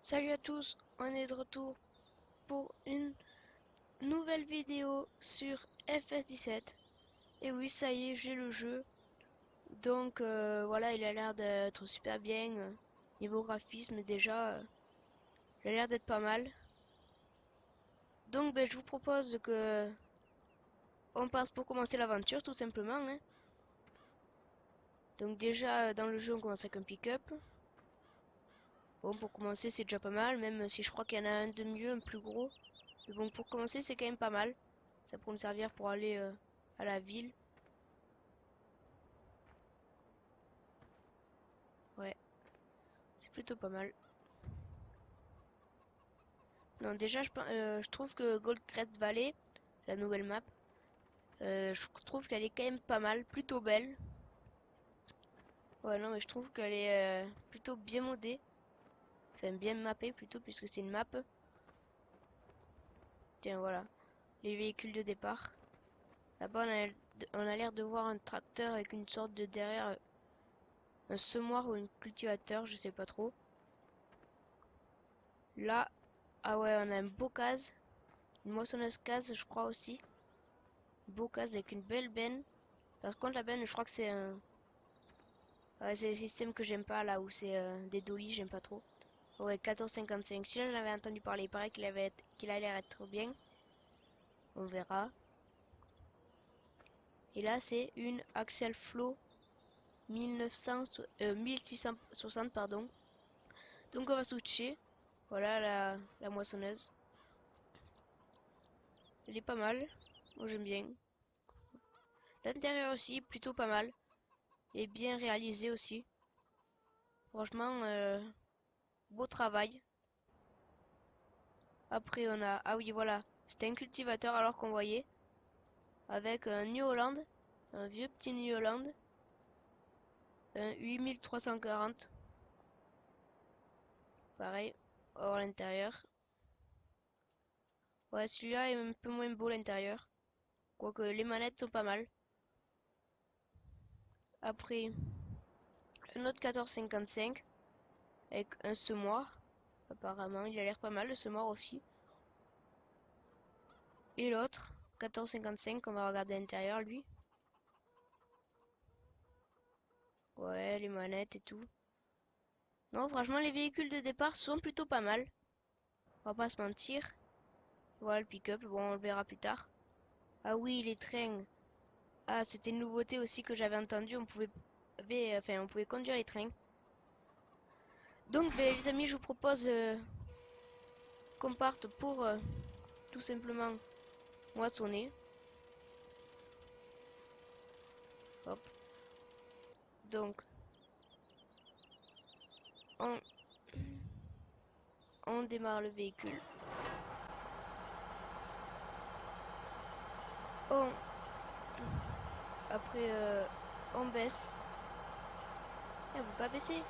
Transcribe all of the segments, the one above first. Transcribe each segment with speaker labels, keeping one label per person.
Speaker 1: Salut à tous, on est de retour pour une nouvelle vidéo sur FS17. Et oui, ça y est, j'ai le jeu. Donc voilà, il a l'air d'être super bien. Niveau graphisme déjà, il a l'air d'être pas mal. Donc je vous propose que on passe pour commencer l'aventure tout simplement, hein. Donc déjà dans le jeu on commence avec un pick-up. Bon, pour commencer c'est déjà pas mal, même si je crois qu'il y en a un de mieux, un plus gros. Mais bon, pour commencer c'est quand même pas mal. Ça pourrait me servir pour aller à la ville. Ouais, c'est plutôt pas mal. Non, déjà, je trouve que Goldcrest Valley, la nouvelle map, je trouve qu'elle est quand même pas mal, plutôt belle. Ouais, non, mais je trouve qu'elle est plutôt bien modée. Enfin, bien mappée plutôt, puisque c'est une map. Tiens, voilà. Les véhicules de départ. Là-bas, on a l'air de voir un tracteur avec une sorte de derrière, un semoir ou un cultivateur, je sais pas trop. Là, ah ouais, on a un beau case. Une moissonneuse case, je crois aussi. Beau case avec une belle benne. Par contre, la benne, je crois que c'est un... Ouais, c'est le système que j'aime pas, là où c'est des dolly, j'aime pas trop. Ouais, 14,55. Si j'en avais entendu parler, il paraît qu'il a l'air être bien. On verra. Et là, c'est une Axial Flow 1660, pardon. Donc on va switcher. Voilà la moissonneuse. Elle est pas mal. Moi j'aime bien. L'intérieur aussi, plutôt pas mal. Et bien réalisé aussi. Franchement, beau travail. Après on a... Ah oui, voilà. C'était un cultivateur alors qu'on voyait. Avec un New Holland. Un vieux petit New Holland. Un 8340. Pareil. Hors l'intérieur. Ouais, celui-là est un peu moins beau l'intérieur. Quoique les manettes sont pas mal. Après, un autre 14,55 avec un semoir. Apparemment, il a l'air pas mal le semoir aussi. Et l'autre, 14,55, on va regarder à l'intérieur lui. Ouais, les manettes et tout. Non, franchement, les véhicules de départ sont plutôt pas mal. On va pas se mentir. Voilà le pick-up, bon, on le verra plus tard. Ah oui, les trains. Ah, c'était une nouveauté aussi que j'avais entendu. On pouvait conduire les trains. Donc, les amis, je vous propose qu'on parte pour tout simplement moissonner. Hop. Donc, on, on démarre le véhicule. On, après, on baisse. On peut pas baisser.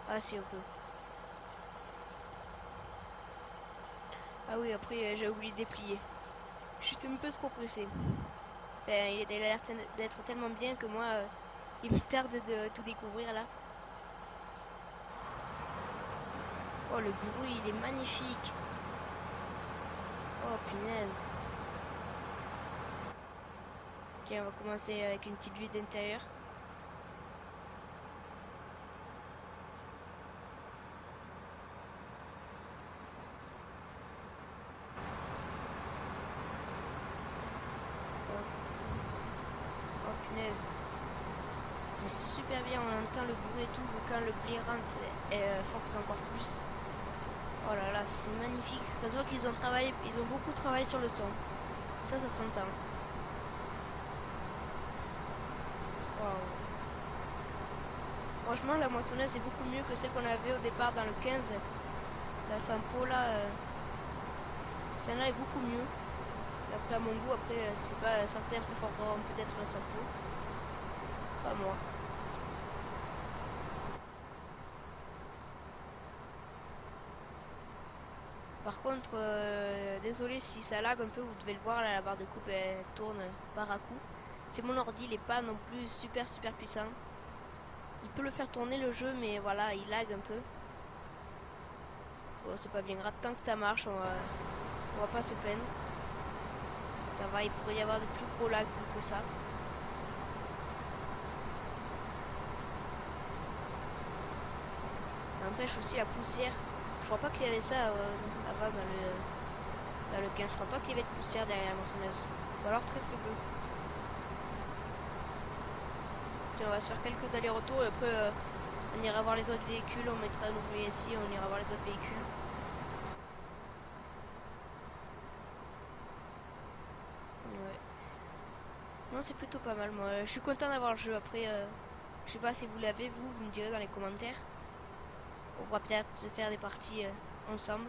Speaker 1: Ah si, on peut. Ah oui, après, j'ai oublié de déplier. Je suis un peu trop pressé. Enfin, il a l'air d'être tellement bien que moi, il me tarde de tout découvrir là. Oh, le bruit, il est magnifique. Oh, punaise. Tiens, on va commencer avec une petite vue d'intérieur. Oh, punaise. C'est super bien, on entend le bruit et tout. Quand le blé rentre, force encore plus. Oh là là, c'est magnifique. Ça se voit qu'ils ont travaillé, ils ont beaucoup travaillé sur le son. Ça s'entend. Waouh. Franchement, la moissonneuse est beaucoup mieux que celle qu'on avait au départ dans le 15. La Sampo là, celle-là est beaucoup mieux. Après, à mon goût, après, c'est pas certains préféreront peut-être la Sampo. Pas moi. Par contre, désolé si ça lag un peu, vous devez le voir là, la barre de coupe elle tourne par à coup. C'est mon ordi, il est pas non plus super puissant. Il peut le faire tourner le jeu, mais voilà, il lag un peu. Bon, c'est pas bien grave, tant que ça marche, on va pas se plaindre. Ça va, il pourrait y avoir de plus gros lags que ça. N'empêche aussi la poussière. Je crois pas qu'il y avait ça avant dans le 15. Je crois pas qu'il y avait de poussière derrière la moissonneuse. Ou alors très peu. Tiens, on va se faire quelques allers-retours et après on ira voir les autres véhicules. On mettra nos ici, on ira voir les autres véhicules. Ouais. Non, c'est plutôt pas mal. Moi, je suis content d'avoir le jeu. Après, je sais pas si vous l'avez, vous me direz dans les commentaires. On pourra peut-être se faire des parties ensemble.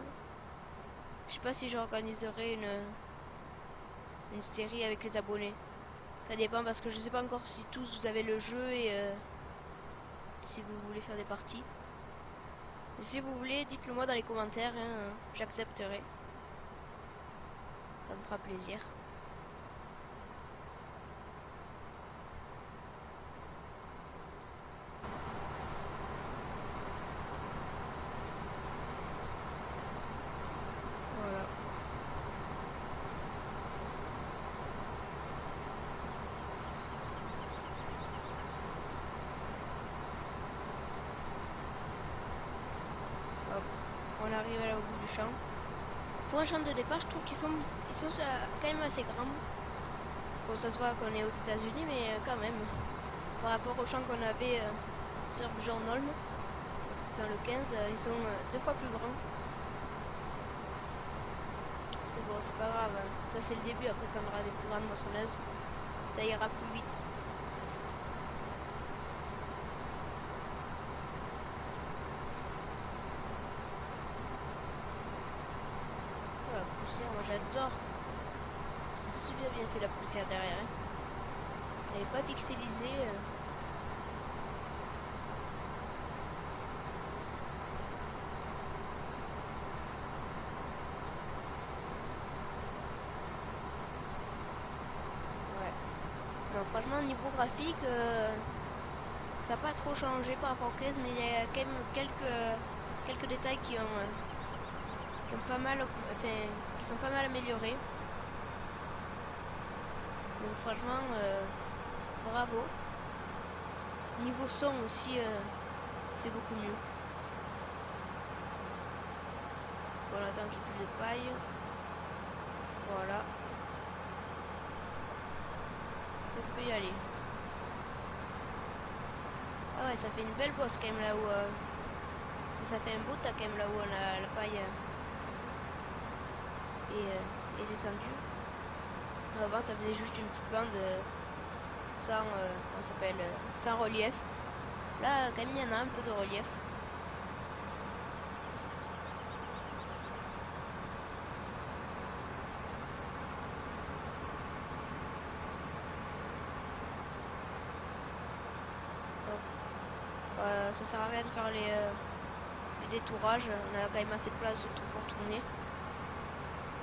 Speaker 1: Je sais pas si j'organiserai une série avec les abonnés. Ça dépend parce que je sais pas encore si tous vous avez le jeu et si vous voulez faire des parties. Mais si vous voulez, dites-le moi dans les commentaires, hein, j'accepterai. Ça me fera plaisir. Voilà. Hop. On arrive là au bout du champ. Pour un champ de départ, je trouve qu'ils sont quand même assez grands. Bon, ça se voit qu'on est aux États-Unis, mais quand même, par rapport au champ qu'on avait sur Bjornholm, dans le 15, ils sont 2 fois plus grands. Mais bon, c'est pas grave, hein. Ça c'est le début, après quand on aura des plus grandes moissonneuses, ça ira plus vite. Oh, la poussière, moi j'adore. C'est super bien fait la poussière derrière. Hein. Elle n'est pas pixelisée. Ouais. Non, franchement, niveau graphique, ça n'a pas trop changé par rapport au 15, mais il y a quand même quelques détails qui ont pas mal, enfin, qui sont pas mal améliorés. Donc franchement, bravo. Niveau son aussi, c'est beaucoup mieux. Voilà, tant qu'il y a plus de paille. Voilà. On peut y aller. Ah ouais, ça fait une belle bosse quand même là où... ça fait un beau tas quand même là où la paille est descendue. Avant ça faisait juste une petite bande sans, comment ça s'appelle, sans relief. Là quand même il y en a un peu de relief. Ça sert à rien de faire les détourages, on a quand même assez de place pour tourner.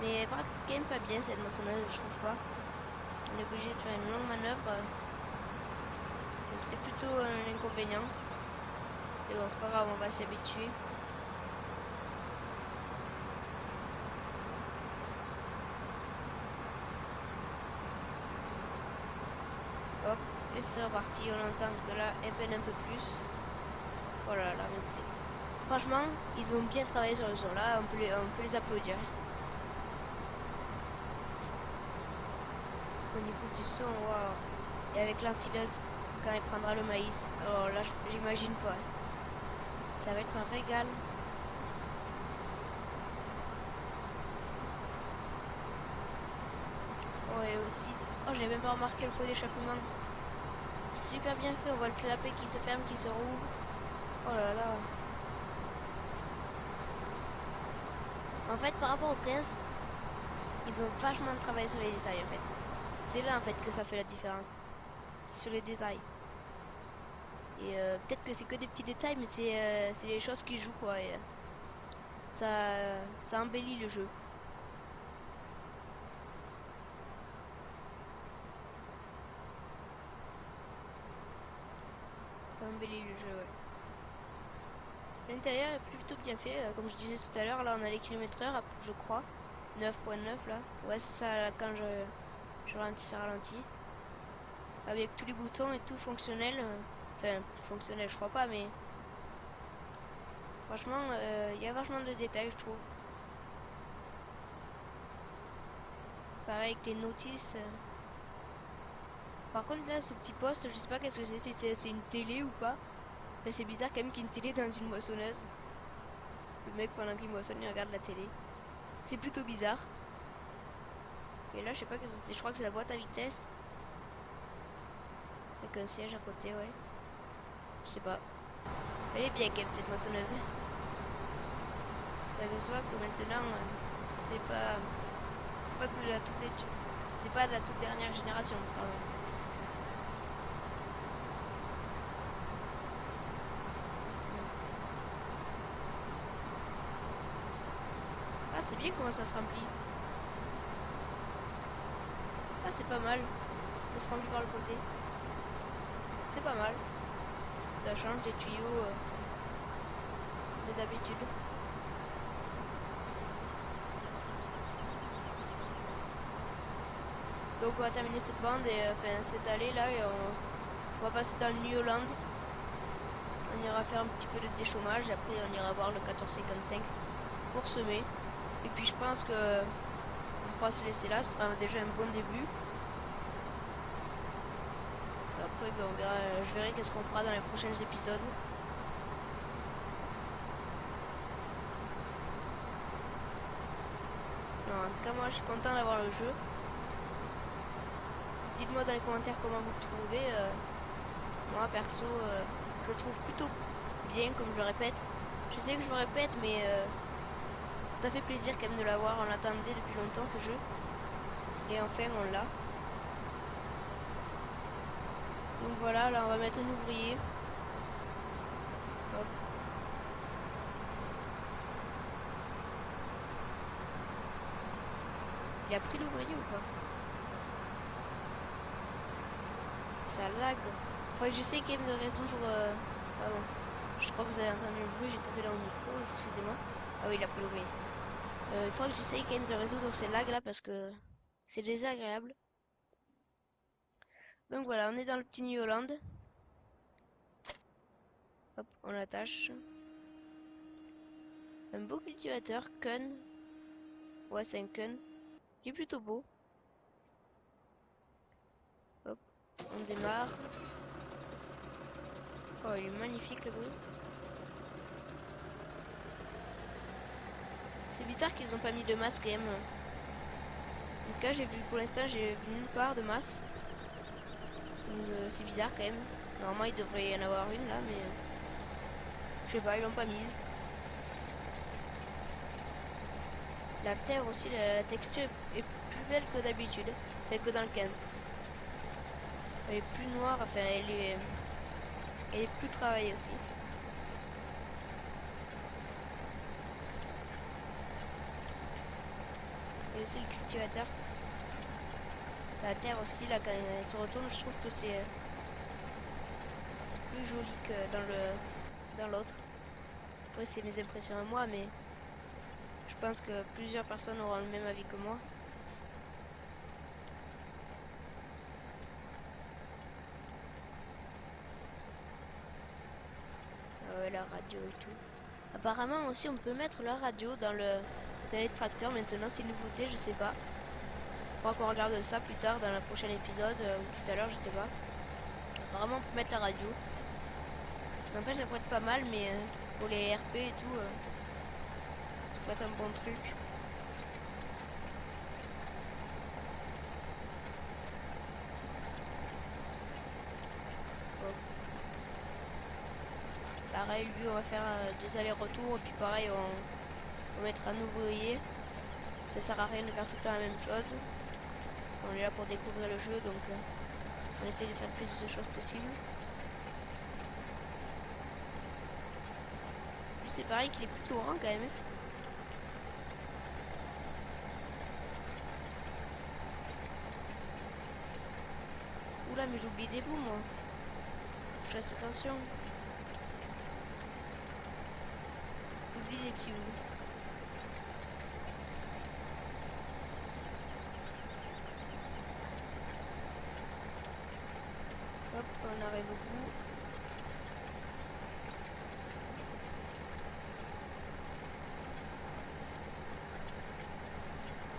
Speaker 1: Mais elle part quand même pas bien cette moissonneuse, je trouve pas. On est obligé de faire une longue manœuvre. Donc c'est plutôt un inconvénient. Mais bon, c'est pas grave, on va s'y habituer. Hop, et c'est reparti, on entend que là, elle peine un peu plus. Voilà, là, mais c'est... Franchement, ils ont bien travaillé sur le son. Là, on peut les applaudir. Parce qu'au niveau du son, waouh. Et avec l'ensileuse, quand elle prendra le maïs, alors là, j'imagine pas. Ça va être un régal. Oh, et aussi... Oh, j'ai même pas remarqué le pot d'échappement. Super bien fait, on voit le clapet qui se ferme, qui se rouvre. Oh là là. En fait, par rapport au 15, ils ont vachement travaillé sur les détails en fait. C'est là en fait que ça fait la différence. Sur les détails. Et peut-être que c'est que des petits détails, mais c'est les choses qui jouent quoi. Et, ça embellit le jeu. Ça embellit le jeu, ouais. L'intérieur est plutôt bien fait, comme je disais tout à l'heure, là on a les kilomètres-heure, je crois. 9.9 là. Ouais, c'est ça, là, quand je ralentis, ça ralentit. Avec tous les boutons et tout fonctionnel. Enfin, fonctionnel, je crois pas, mais franchement, il y a vachement de détails, je trouve. Pareil avec les notices. Par contre, là, ce petit poste, je sais pas qu'est-ce que c'est, si c'est une télé ou pas. Mais c'est bizarre quand même qu'il y ait une télé dans une moissonneuse. Le mec, pendant qu'il moissonne, il regarde la télé. C'est plutôt bizarre. Et là, je sais pas qu'est-ce que c'est. Je crois que c'est la boîte à vitesse. Avec un siège à côté, ouais. Je sais pas. Elle est bien quand même, cette moissonneuse. Ça se voit que maintenant, c'est pas... C'est pas de la toute... C'est pas de la toute dernière génération, pardon. Ah, c'est bien comment ça se remplit. Ah, c'est pas mal. Ça se remplit par le côté. C'est pas mal. Ça change des tuyaux de d'habitude. Donc on va terminer cette bande et enfin cette allée là et on va passer dans le New Holland. On ira faire un petit peu de déchômage, après on ira voir le 1455 pour semer. Et puis je pense que on pourra se laisser là, ce sera déjà un bon début. Après ben, on verra, je verrai qu'est-ce qu'on fera dans les prochains épisodes. Non, en tout cas moi je suis content d'avoir le jeu. Dites-moi dans les commentaires comment vous le trouvez. Moi perso je le trouve plutôt bien comme je le répète. Je sais que je me répète mais ça fait plaisir quand même de l'avoir. On l'attendait depuis longtemps ce jeu. Et enfin on l'a. Donc voilà, là on va mettre un ouvrier. Hop. Il a pris l'ouvrier ou pas? Ça lag. Faudrait que j'essaye quand même de résoudre... Pardon. Je crois que vous avez entendu le bruit, j'ai tapé dans le micro, excusez-moi. Ah oui, il a pris l'ouvrier. Il faudra que j'essaye quand même de résoudre ces lags là parce que c'est désagréable. Donc voilà, on est dans le petit New Holland. Hop, on l'attache. Un beau cultivateur, Kun. Ouais, c'est un Kun. Il est plutôt beau. Hop, on démarre. Oh, il est magnifique le bruit. C'est bizarre qu'ils ont pas mis de masse quand même. En tout cas, j'ai vu pour l'instant, j'ai vu nulle part de masse. C'est bizarre quand même. Normalement, il devrait y en avoir une là, mais je sais pas, ils l'ont pas mise. La terre aussi, la texture est plus belle que d'habitude, enfin que dans le 15. Elle est plus noire, enfin elle est plus travaillée aussi. Et aussi le cultivateur. La terre aussi, là, quand elle se retourne, je trouve que c'est plus joli que dans l'autre. Après, c'est mes impressions à moi, mais je pense que plusieurs personnes auront le même avis que moi. La radio et tout. Apparemment aussi, on peut mettre la radio dans les tracteurs maintenant, c'est une nouveauté, je sais pas. Faudra qu'on regarde ça plus tard dans le prochain épisode ou tout à l'heure, je sais pas. Apparemment, on peut mettre la radio. N'empêche, ça pourrait être pas mal, mais pour les RP et tout, ça pourrait être un bon truc. Bon. Pareil, lui, on va faire des allers-retours, et puis pareil, on mettra un ouvrier. Ça sert à rien de faire tout le temps la même chose. On est là pour découvrir le jeu, donc on essaie de faire le plus de choses possible. c'est pareil qu'il est plutôt grand quand même. Oula, mais j'oublie des bouts moi. Je fasse attention. J'oublie les petits bouts. Hop, on arrive au bout.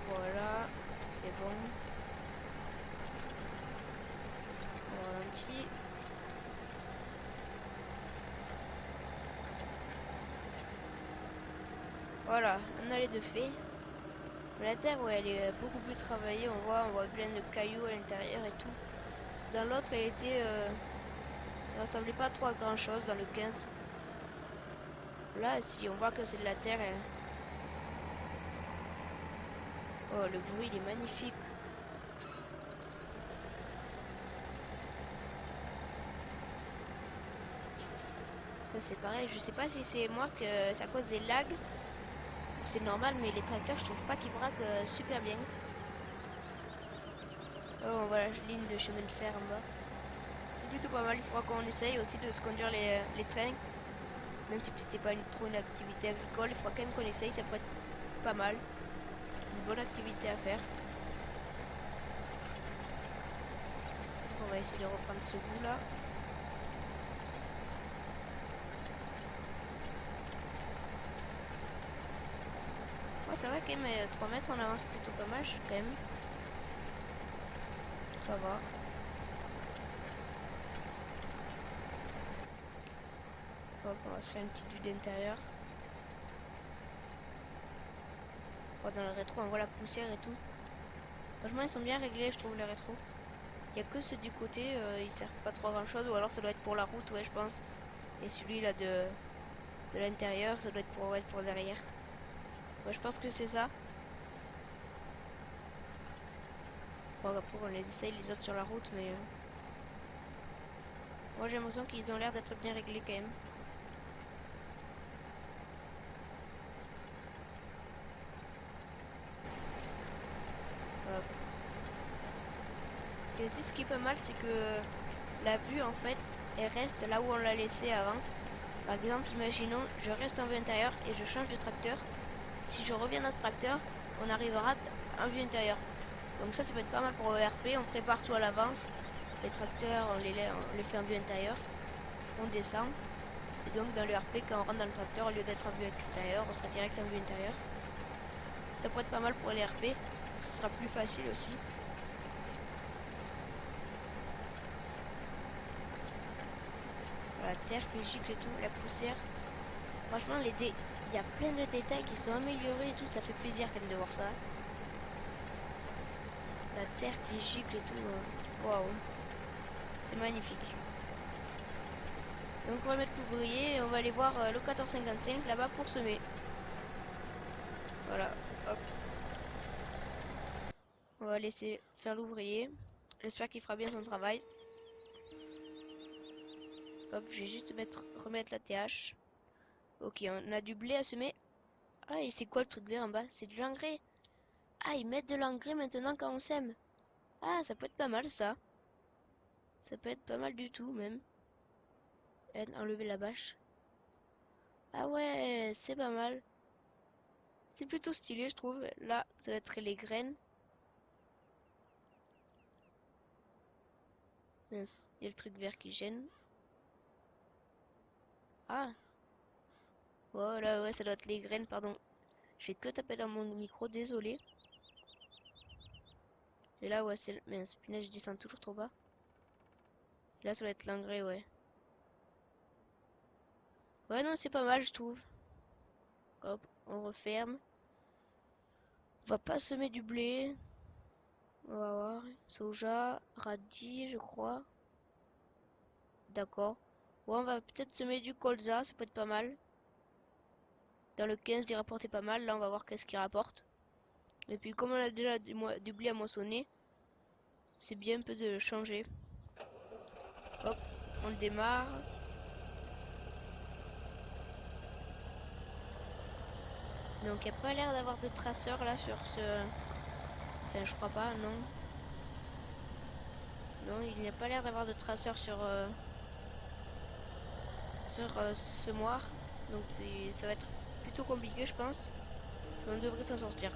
Speaker 1: Voilà, c'est bon. On ralentit. Voilà, on a les deux faits. Mais la terre, ouais, elle est beaucoup plus travaillée. On voit plein de cailloux à l'intérieur et tout. Dans l'autre, elle était, elle ressemblait pas trop à grand chose dans le 15. Là, si on voit que c'est de la terre. Oh, le bruit, il est magnifique. Ça, c'est pareil. Je sais pas si c'est moi que c'est à cause des lags. C'est normal, mais les tracteurs, je trouve pas qu'ils braquent super bien. Oh, on voit la ligne de chemin de fer en bas. C'est plutôt pas mal. Il faudra qu'on essaye aussi de se conduire les trains. Même si c'est pas trop une activité agricole, il faudra quand même qu'on essaye. Ça pourrait être pas mal. Une bonne activité à faire. On va essayer de reprendre ce bout là. Ouais, ça va quand même, 3 mètres on avance plutôt pas mal quand même. Ça va. Hop, on va se faire une petite vue d'intérieur. Oh, dans le rétro on voit la poussière et tout. Franchement ils sont bien réglés je trouve les rétros. Il y a que ceux du côté, ils servent pas trop à grand chose, ou alors ça doit être pour la route, ouais je pense. Et celui là de l'intérieur, ça doit être pour, ouais, pour derrière. Ouais, je pense que c'est ça. Bon, après on les essaye les autres sur la route, mais moi j'ai l'impression qu'ils ont l'air d'être bien réglés quand même. Hop. Et aussi ce qui est pas mal, c'est que la vue en fait, elle reste là où on l'a laissé avant. Par exemple, imaginons, je reste en vue intérieure et je change de tracteur. Si je reviens dans ce tracteur, on arrivera en vue intérieure. Donc ça peut être pas mal pour le RP, on prépare tout à l'avance. Les tracteurs, on les fait en vue intérieure. On descend. Et donc dans le RP, quand on rentre dans le tracteur, au lieu d'être en vue extérieure, on sera direct en vue intérieure. Ça pourrait être pas mal pour les RP. Ce sera plus facile aussi. La terre qui gicle et tout, la poussière. Franchement, il y a plein de détails qui sont améliorés et tout, ça fait plaisir quand même de voir ça. La terre qui gicle et tout, waouh, c'est magnifique. Donc on va mettre l'ouvrier et on va aller voir le 1455 là-bas pour semer. Voilà, hop. On va laisser faire l'ouvrier. J'espère qu'il fera bien son travail. Hop, je vais juste remettre la TH. Ok, on a du blé à semer. Ah, et c'est quoi le truc vert en bas? C'est de l'engrais. Ah, ils mettent de l'engrais maintenant quand on sème. Ah, ça peut être pas mal ça. Ça peut être pas mal du tout même. Enlever la bâche. Ah ouais, c'est pas mal. C'est plutôt stylé, je trouve. Là, ça doit être les graines. Mince, il y a le truc vert qui gêne. Ah, voilà, ouais, ça doit être les graines, pardon. Je vais que taper dans mon micro, désolé. Et là, ouais, c'est... Mince, punaise, je descends toujours trop bas. Là, ça doit être l'engrais, ouais. Ouais, non, c'est pas mal, je trouve. Hop, on referme. On va pas semer du blé. On va voir. Soja, radis, je crois. D'accord. Ouais, on va peut-être semer du colza, ça peut être pas mal. Dans le 15, il rapportait pas mal. Là, on va voir qu'est-ce qu'il rapporte. Et puis, comme on a déjà du blé à moissonner, c'est bien un peu de changer. Hop, on démarre. Donc il n'y a pas l'air d'avoir de traceurs là sur ce... Enfin je crois pas, non. Non, il n'y a pas l'air d'avoir de traceurs sur, ce semoir. Donc ça va être plutôt compliqué je pense. Mais on devrait s'en sortir.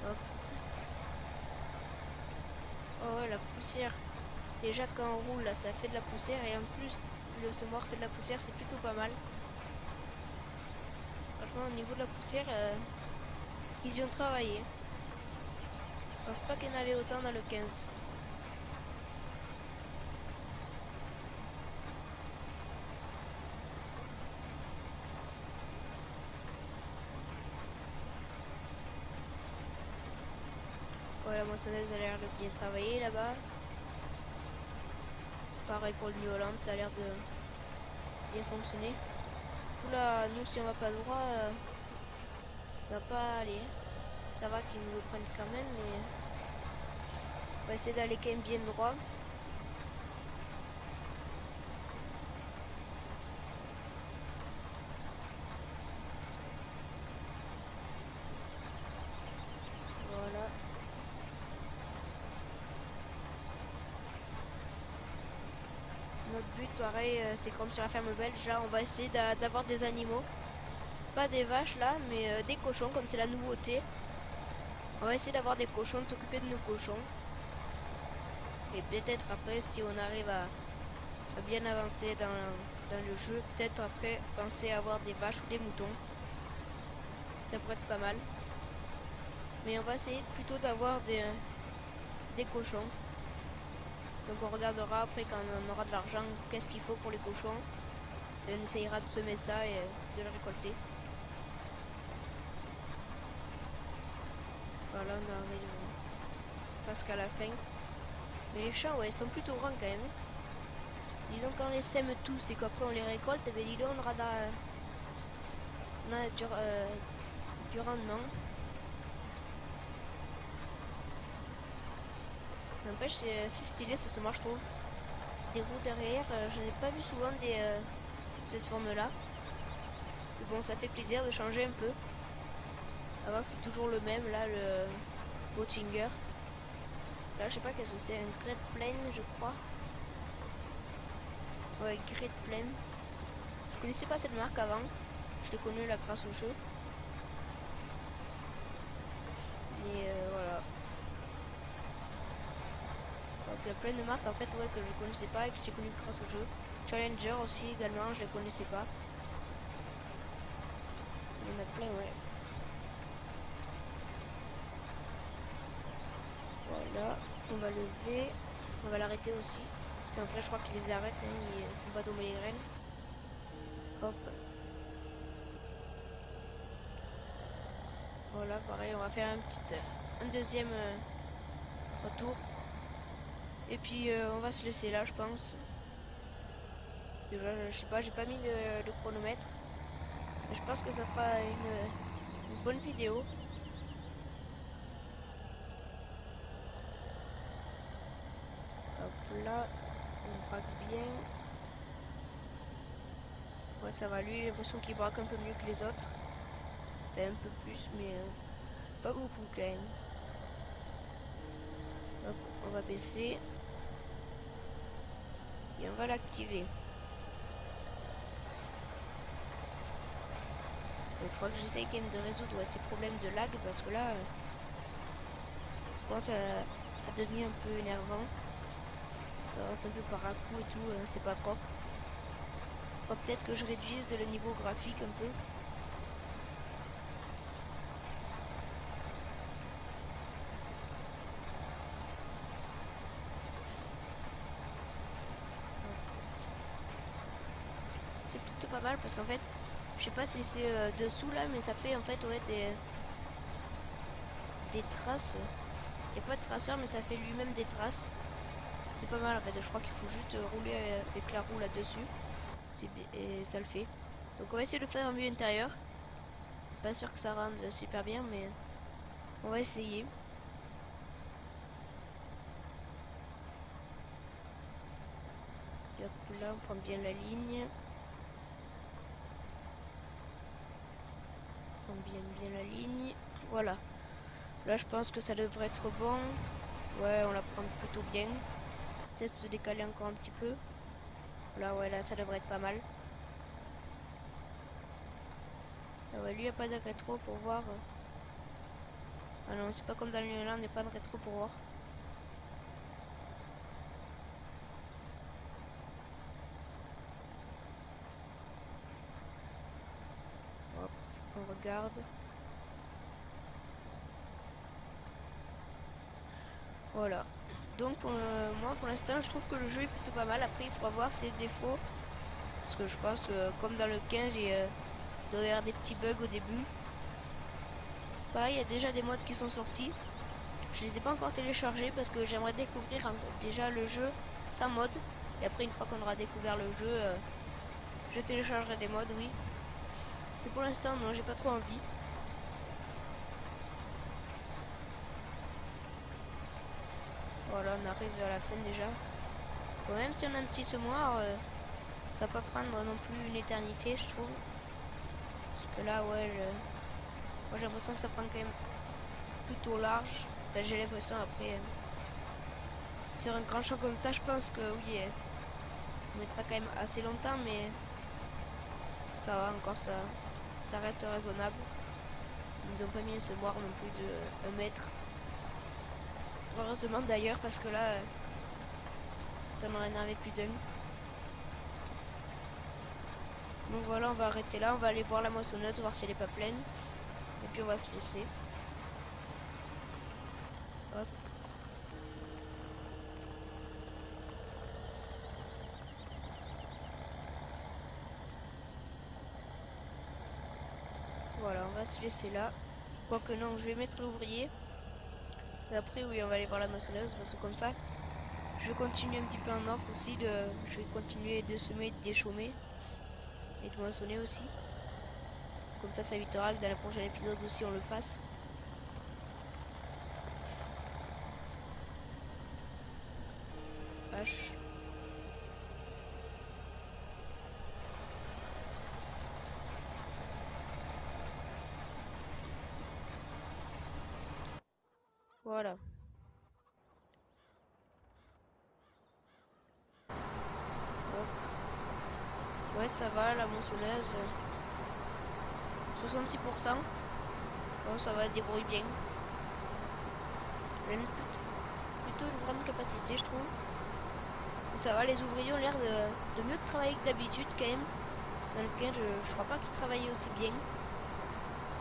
Speaker 1: Hop. Oh ouais, la poussière. Déjà quand on roule là ça fait de la poussière et en plus le semoir fait de la poussière, c'est plutôt pas mal. Franchement au niveau de la poussière, ils y ont travaillé. Je pense pas qu'il y en avait autant dans le 15. Ouais, la moissonneuse a l'air de bien travailler là-bas. Pareil pour le New Holland, ça a l'air de bien fonctionner. Oula, nous si on va pas droit, ça va pas aller. Ça va qu'ils nous le prennent quand même, mais on va essayer d'aller quand même bien droit. Voilà. Notre but, pareil, c'est comme sur la ferme belge. Là, on va essayer d'avoir des animaux. Pas des vaches là, mais des cochons, comme c'est la nouveauté. On va essayer d'avoir des cochons, de s'occuper de nos cochons. Et peut-être après, si on arrive à bien avancer dans le jeu, peut-être après penser à avoir des vaches ou des moutons. Ça pourrait être pas mal. Mais on va essayer plutôt d'avoir des cochons. Donc on regardera après quand on aura de l'argent qu'est-ce qu'il faut pour les cochons. Et on essayera de semer ça et de le récolter. Voilà, on arrive presque à la fin. Mais les champs, ouais, ils sont plutôt grands quand même. Dis donc, quand on les sème tous et qu'après on les récolte, ben dis donc, on aura du rendement. N'empêche, c'est stylé ce semoir, je trouve. Des roues derrière, je n'ai pas vu souvent cette forme-là. Mais bon, ça fait plaisir de changer un peu. Avant, c'est toujours le même, là, le Boattinger. Là, je sais pas qu'est-ce que c'est, un Great Plain, je crois. Ouais, Great Plain. Je connaissais pas cette marque avant. Je l'ai connue là grâce au jeu. Mais voilà. Donc il y a plein de marques en fait ouais, que je connaissais pas et que j'ai connu grâce au jeu. Challenger aussi également, je les connaissais pas. Il y en a plein, ouais. Voilà, on va lever. On va l'arrêter aussi. Parce qu'en fait je crois qu'ils les arrêtent, hein, ils font pas tomber les graines. Hop. Voilà, pareil, on va faire un deuxième retour. Et puis on va se laisser là, je pense. Déjà, je sais pas, j'ai pas mis le chronomètre. Mais je pense que ça fera une bonne vidéo. Hop là, on braque bien. Ouais, ça va, lui, j'ai l'impression qu'il braque un peu mieux que les autres. Enfin, un peu plus, mais pas beaucoup quand même. Hop, on va baisser. Et on va l'activer. Il faudra que j'essaye quand même de résoudre ouais, ces problèmes de lag parce que là, je commence à devenir un peu énervant. Ça reste un peu par à coup et tout, c'est pas propre. Peut-être que je réduise le niveau graphique un peu. C'est plutôt pas mal parce qu'en fait, je sais pas si c'est dessous là, mais ça fait en fait ouais, des traces. Il n'y a pas de traceur, mais ça fait lui-même des traces. C'est pas mal en fait, je crois qu'il faut juste rouler avec la roue là-dessus. Et ça le fait. Donc on va essayer de le faire en vue intérieure. C'est pas sûr que ça rende super bien, mais on va essayer. Hop, là, on prend bien la ligne. On prend bien la ligne. Voilà. Là, je pense que ça devrait être bon. Ouais, on la prend plutôt bien. Peut-être se décaler encore un petit peu. Là, ouais, là, ça devrait être pas mal. Ah ouais, lui, il n'y a pas de rétro pour voir. Ah non, c'est pas comme dans le là, on n'est pas de rétro pour voir. Hop, on regarde. Voilà. Donc, moi, pour l'instant, je trouve que le jeu est plutôt pas mal. Après, il faudra voir ses défauts. Parce que je pense que, comme dans le 15, il doit y avoir des petits bugs au début. Pareil, il y a déjà des mods qui sont sortis. Je les ai pas encore téléchargés parce que j'aimerais découvrir déjà le jeu sans mode. Et après, une fois qu'on aura découvert le jeu, je téléchargerai des mods, oui. Mais pour l'instant, non, j'ai pas trop envie. Voilà, on arrive à la fin déjà. Bon, même si on a un petit semoir, ça va pas prendre non plus une éternité, je trouve. Parce que là, ouais, moi j'ai l'impression que ça prend quand même plutôt large. Enfin, j'ai l'impression après. Sur un grand champ comme ça, je pense que oui, on mettra quand même assez longtemps, mais ça va encore, ça reste raisonnable. Ils n'ont pas mis un semoir non plus de 1 mètre. Heureusement d'ailleurs, parce que là, ça m'aurait énervé plus d'un. Donc voilà, on va arrêter là, on va aller voir la moissonneuse, voir si elle est pas pleine. Et puis on va se laisser. Hop. Voilà, on va se laisser là. Quoique non, je vais mettre l'ouvrier. Et après, oui, on va aller voir la moissonneuse, parce que comme ça, je continue un petit peu en off aussi. Je vais continuer de semer, de déchaumer. Et de moissonner aussi. Comme ça évitera que dans le prochain épisode aussi on le fasse. H. Voilà. Hop. Ouais, ça va, la moissonneuse. 66%. Bon, ça va, débrouille bien. Elle a plutôt une grande capacité, je trouve. Et ça va, les ouvriers ont l'air de mieux travailler que d'habitude quand même. Dans le 15, je crois pas qu'ils travaillaient aussi bien.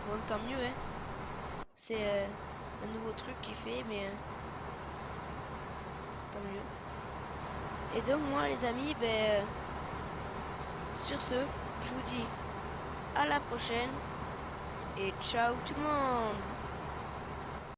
Speaker 1: Bon, tant mieux, hein. C'est un nouveau truc qu'il fait, mais tant mieux. Et donc, moi, les amis, ben, sur ce, je vous dis à la prochaine et ciao tout le monde!